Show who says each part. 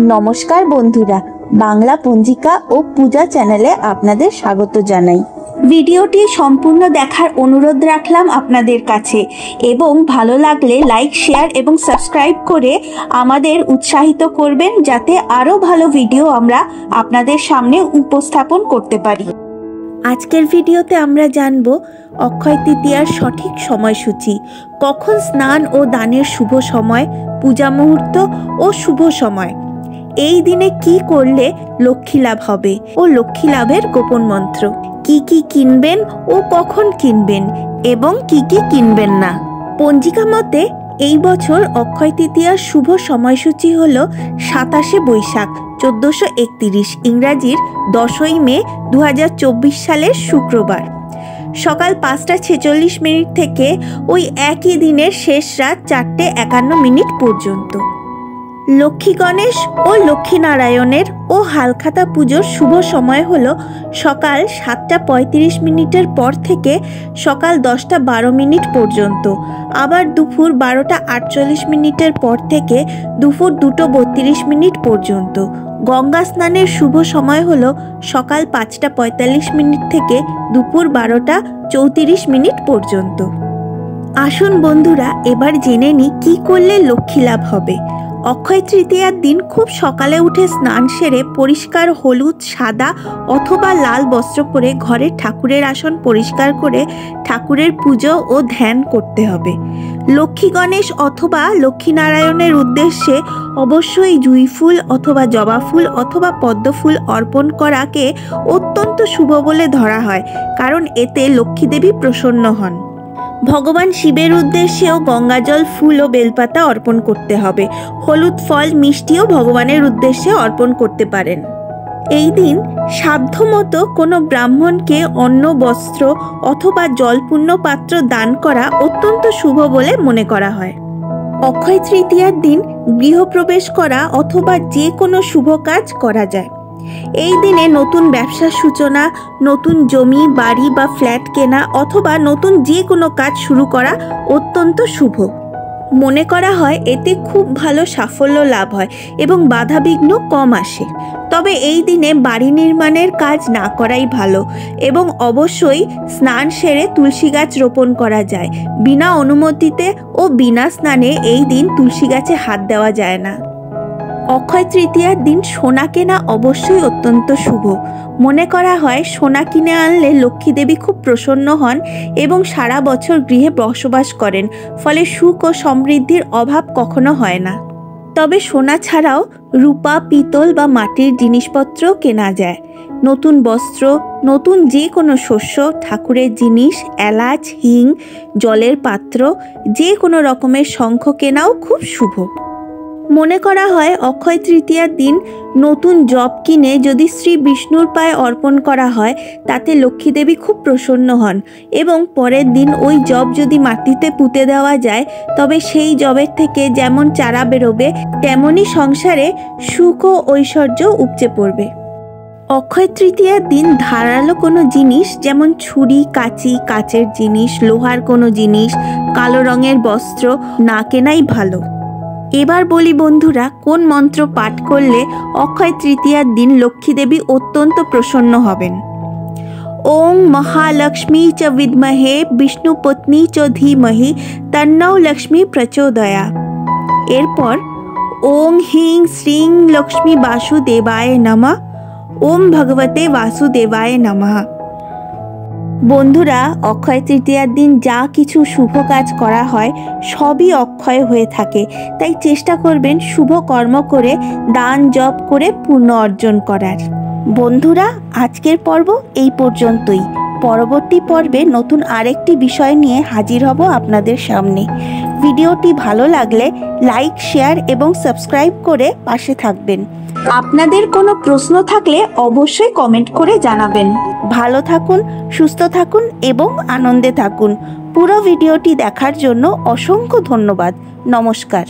Speaker 1: নমস্কার বন্ধুরা, বাংলা পঞ্জিকা ও পূজা চ্যানেলে আপনাদের স্বাগত জানাই। ভিডিওটি সম্পূর্ণ দেখার অনুরোধ রাখলাম আপনাদের কাছে এবং ভালো লাগলে লাইক, শেয়ার এবং সাবস্ক্রাইব করে আমাদের উৎসাহিত করবেন যাতে আরও ভালো ভিডিও আমরা আপনাদের সামনে উপস্থাপন করতে পারি। আজকের ভিডিওতে আমরা জানব অক্ষয় তৃতীয়ার সঠিক সময়সূচি, কখন স্নান ও দানের শুভ সময়, পূজা মুহূর্ত ও শুভ সময়, এই দিনে কি করলে লক্ষ্মী লাভ হবে ও লক্ষ্মী লাভের গোপন মন্ত্র, কি কি কিনবেন ও কখন কিনবেন এবং কি কি কিনবেন না। পঞ্জিকা মতে এই বছর অক্ষয় তৃতীয়ার শুভ সময়সূচি হল 27শে বৈশাখ 1431, ইংরাজির 10ই মে 2024 সালের শুক্রবার, সকাল 5টা 46 থেকে ওই একই দিনের শেষ রাত 4টে 51 পর্যন্ত। লক্ষ্মী গণেশ ও লক্ষ্মীনারায়ণের ও হালখাতা পুজোর শুভ সময় হল সকাল 7টা 35 পর থেকে সকাল 10টা 12 পর্যন্ত, আবার দুপুর 12টা 48 পর থেকে দুপুর 2টো 32 পর্যন্ত। গঙ্গা স্নানের শুভ সময় হল সকাল 5টা 45 থেকে দুপুর 12টা 34 পর্যন্ত। আসুন বন্ধুরা, এবার জেনে নিই কী করলে লক্ষ্মী লাভ হবে। অক্ষয় তৃতীয়ার দিন খুব সকালে উঠে স্নান সেরে পরিষ্কার হলুদ, সাদা অথবা লাল বস্ত্র পরে ঘরের ঠাকুরের আসন পরিষ্কার করে ঠাকুরের পুজো ও ধ্যান করতে হবে। লক্ষ্মী গণেশ অথবা লক্ষ্মীনারায়ণের উদ্দেশ্যে অবশ্যই জুঁই ফুল অথবা জবা ফুল অথবা পদ্ম ফুল অর্পণ করাকে অত্যন্ত শুভ বলে ধরা হয়, কারণ এতে লক্ষ্মী দেবী প্রসন্ন হন। ভগবান শিবের উদ্দেশ্যেও গঙ্গাজল, ফুল ও বেলপাতা অর্পণ করতে হবে। হলুদ ফল, মিষ্টিও ভগবানের উদ্দেশ্যে অর্পণ করতে পারেন। এই দিন সাধ্যমতো কোনো ব্রাহ্মণকে অন্ন, বস্ত্র অথবা জলপূর্ণ পাত্র দান করা অত্যন্ত শুভ বলে মনে করা হয়। অক্ষয় তৃতীয়ার দিন গৃহপ্রবেশ করা অথবা যে কোনো শুভ কাজ করা যায়। এই দিনে নতুন ব্যবসার সূচনা, নতুন জমি, বাড়ি বা ফ্ল্যাট কেনা অথবা নতুন যে কোনো কাজ শুরু করা অত্যন্ত শুভ। মনে করা হয় এতে খুব ভালো সাফল্য লাভ হয় এবং বাধাবিঘ্ন কম আসে। তবে এই দিনে বাড়ি নির্মাণের কাজ না করাই ভালো এবং অবশ্যই স্নান সেরে তুলসী গাছ রোপণ করা যায়। বিনা অনুমতিতে ও বিনা স্নানে এই দিন তুলসী গাছে হাত দেওয়া যায় না। অক্ষয় তৃতীয়ার দিন সোনা কেনা অবশ্যই অত্যন্ত শুভ। মনে করা হয় সোনা কিনে আনলে লক্ষ্মী দেবী খুব প্রসন্ন হন এবং সারা বছর গৃহে বসবাস করেন, ফলে সুখ ও সমৃদ্ধির অভাব কখনো হয় না। তবে সোনা ছাড়াও রূপা, পিতল বা মাটির জিনিসপত্র কেনা যায়। নতুন বস্ত্র, নতুন যে কোনো শস্য, ঠাকুরের জিনিস, এলাচ, হিং, জলের পাত্র, যে কোনো রকমের শঙ্খ কেনাও খুব শুভ। মনে করা হয় অক্ষয় তৃতীয়ার দিন নতুন জব কিনে যদি শ্রী বিষ্ণুর পায়ে অর্পণ করা হয় তাতে লক্ষ্মী দেবী খুব প্রসন্ন হন এবং পরের দিন ওই জব যদি মাটিতে পুঁতে দেওয়া যায় তবে সেই জবের থেকে যেমন চারা বেরোবে তেমনই সংসারে সুখ ও ঐশ্বর্য উপচে পড়বে। অক্ষয় তৃতীয়ার দিন ধারালো কোনো জিনিস যেমন ছুরি, কাঁচি, কাচের জিনিস, লোহার কোনো জিনিস, কালো রঙের বস্ত্র না কেনাই ভালো। এবার বলি বন্ধুরা, কোন মন্ত্র পাঠ করলে অক্ষয় তৃতীয়ার দিন লক্ষ্মী দেবী অত্যন্ত প্রসন্ন হবেন। ওং মহালক্ষ্মী চ বিদ্মহে বিষ্ণুপত্নী চ ধীমহি তন্নঃ লক্ষ্মী প্রচোদয়া। এরপর ওং হিং শ্রীং লক্ষ্মী বাসুদেবায় নমঃ, ওম ভগবতে বাসুদেবায় নমঃ। বন্ধুরা, অক্ষয় তৃতীয়ার দিন যা কিছু শুভ কাজ করা হয় সবই অক্ষয় হয়ে থাকে, তাই চেষ্টা করবেন শুভ কর্ম করে, দান জপ করে পুণ্য অর্জন করার। বন্ধুরা, আজকের পর্ব এই পর্যন্তই। পরবর্তী পর্বে নতুন আরেকটি বিষয় নিয়ে হাজির হব আপনাদের সামনে। ভিডিওটি ভালো লাগলে লাইক, শেয়ার এবং সাবস্ক্রাইব করে পাশে থাকবেন। আপনাদের কোনো প্রশ্ন থাকলে অবশ্যই কমেন্ট করে জানাবেন। ভালো থাকুন, সুস্থ থাকুন এবং আনন্দে থাকুন। পুরো ভিডিওটি দেখার জন্য অসংখ্য ধন্যবাদ। নমস্কার।